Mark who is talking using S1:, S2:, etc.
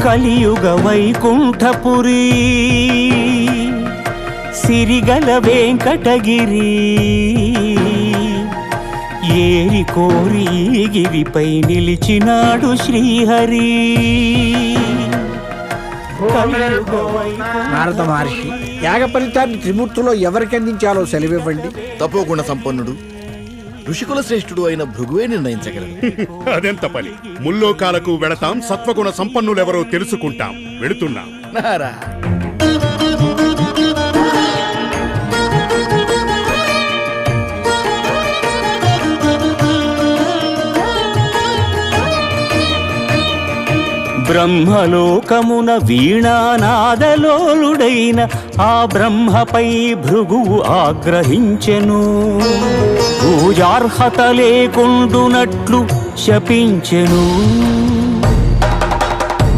S1: కలియుగ వైకుంఠపురి సిరిగల వెంకటగిరి ఏరి కోరి గిరిపై నిలిచినాడు శ్రీహరి.
S2: నారద మహర్షి, యాగ ఫలితాన్ని త్రిమూర్తులో ఎవరికి అందించాలో సెలవివ్వండి.
S3: తపోగుణ సంపన్నుడు ఋషికుల శ్రేష్ఠుడు అయిన భృగువే నిర్ణయించగలరు.
S4: అదెంత పని. ముల్లోకాలకు వెళతాం, సత్వగుణ సంపన్నులెవరో తెలుసుకుంటాం. వెళుతున్నాం.
S3: నారా
S1: బ్రహ్మలోకమున వీణానాదలోలుడైన ఆ బ్రహ్మపై భృగువు ఆగ్రహించెను. పూజార్హత లేకుండునట్లు శపించెను.